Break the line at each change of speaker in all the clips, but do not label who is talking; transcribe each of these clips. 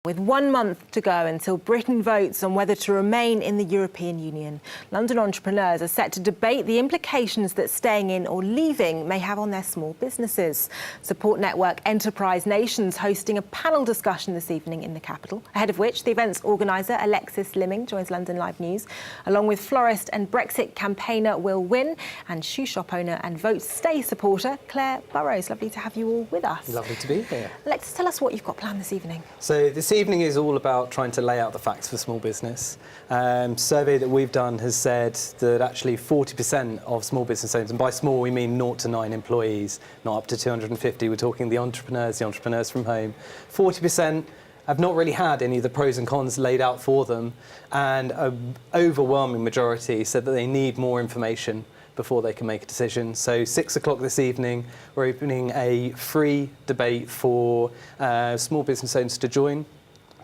With 1 month to go until Britain votes on whether to remain in the European Union, London entrepreneurs are set to debate the implications that staying in or leaving may have on their small businesses. Support network Enterprise Nations hosting a panel discussion this evening in the capital, ahead of which the event's organiser Alexis Limming joins London Live News, along with florist and Brexit campaigner Will Wynne and shoe shop owner and Vote Stay supporter Claire Burrows. Lovely to have you all with us.
Lovely to be here.
Alexis, tell us what you've got planned this evening.
So this evening is all about trying to lay out the facts for small business. Survey that we've done has said that actually 40% of small business owners, and by small we mean 0 to 9 employees, not up to 250, we're talking the entrepreneurs from home, 40% have not really had any of the pros and cons laid out for them, and an overwhelming majority said that they need more information before they can make a decision. So 6 o'clock this evening, we're opening a free debate for small business owners to join,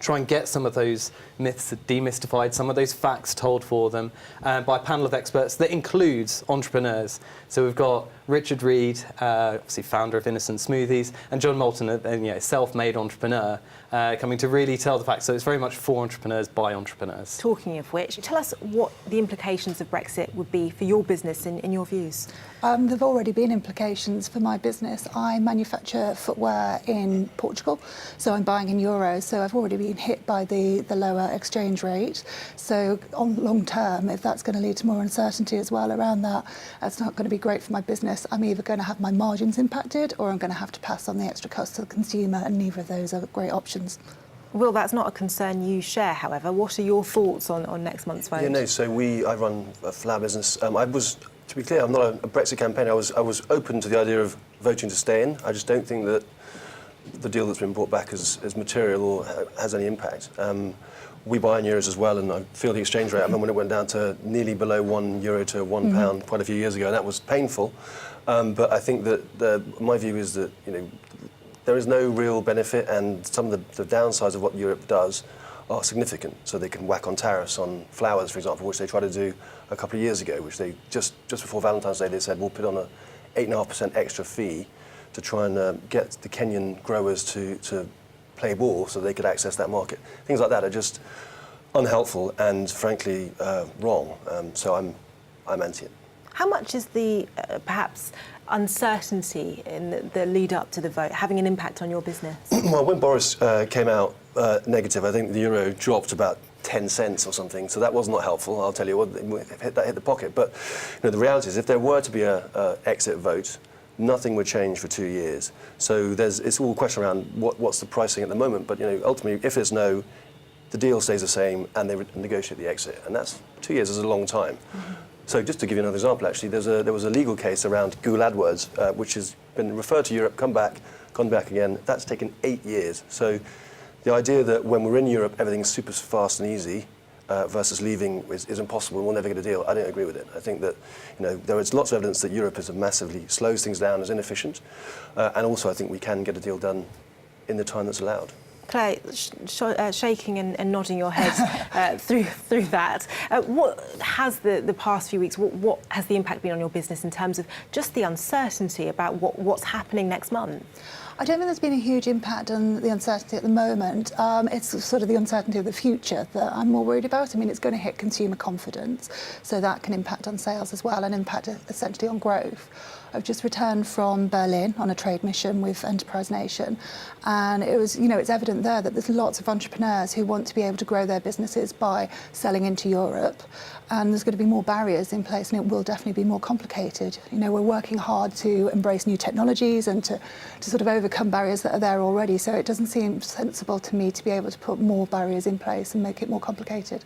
try and get some of those myths demystified, some of those facts told for them by a panel of experts that includes entrepreneurs. So we've got Richard Reed, obviously founder of Innocent Smoothies, and John Moulton, a self-made entrepreneur, coming to really tell the facts. So it's very much for entrepreneurs by entrepreneurs.
Talking of which, tell us what the implications of Brexit would be for your business in your views.
There have already been implications for my business. I manufacture footwear in Portugal, so I'm buying in euros, so I've already been hit by the lower exchange rate. So on long term, if that's going to lead to more uncertainty as well around that, that's not going to be great for my business. I'm either going to have my margins impacted or I'm going to have to pass on the extra cost to the consumer, and neither of those are great options.
Will, that's not a concern you share, however. What are your thoughts on next month's vote?
Yeah, no, so I run a flower business. To be clear, I'm not a Brexit campaigner. I was open to the idea of voting to stay in. I just don't think that the deal that's been brought back is material or has any impact. We buy in euros as well, and I feel the exchange rate. I remember when it went down to nearly below €1 to £1 quite a few years ago, and that was painful. But I think that my view is that there is no real benefit, and some of the downsides of what Europe does are significant. So they can whack on tariffs on flowers, for example, which they tried to do a couple of years ago, which they just before Valentine's Day they said we'll put on a 8.5% extra fee to try and get the Kenyan growers to play ball so they could access that market. Things like that are just unhelpful and frankly wrong. So I'm anti it.
How much is the perhaps uncertainty in the lead up to the vote having an impact on your business?
Well, when Boris came out negative, I think the euro dropped about 10 cents or something, so that was not helpful. I'll tell you what, that hit the pocket. But the reality is, if there were to be a exit vote, nothing would change for 2 years. So it's all a question around what's the pricing at the moment. But ultimately, if there's no, the deal stays the same and they negotiate the exit, and that's 2 years is a long time. So just to give you another example, actually, there was a legal case around Google AdWords, which has been referred to Europe, gone back again. That's taken 8 years. So the idea that when we're in Europe, everything's super fast and easy versus leaving is impossible and we'll never get a deal, I don't agree with it. I think that there is lots of evidence that Europe is massively slows things down, is inefficient, and also I think we can get a deal done in the time that's allowed.
Claire, shaking and nodding your head through that. What has the past few weeks, what has the impact been on your business in terms of just the uncertainty about what's happening next month?
I don't think there's been a huge impact on the uncertainty at the moment. It's sort of the uncertainty of the future that I'm more worried about. I mean, it's going to hit consumer confidence, so that can impact on sales as well and impact essentially on growth. I've just returned from Berlin on a trade mission with Enterprise Nation, and it was, it's evident there that there's lots of entrepreneurs who want to be able to grow their businesses by selling into Europe, and there's going to be more barriers in place, and it will definitely be more complicated. We're working hard to embrace new technologies and to sort of overcome barriers that are there already, so it doesn't seem sensible to me to be able to put more barriers in place and make it more complicated.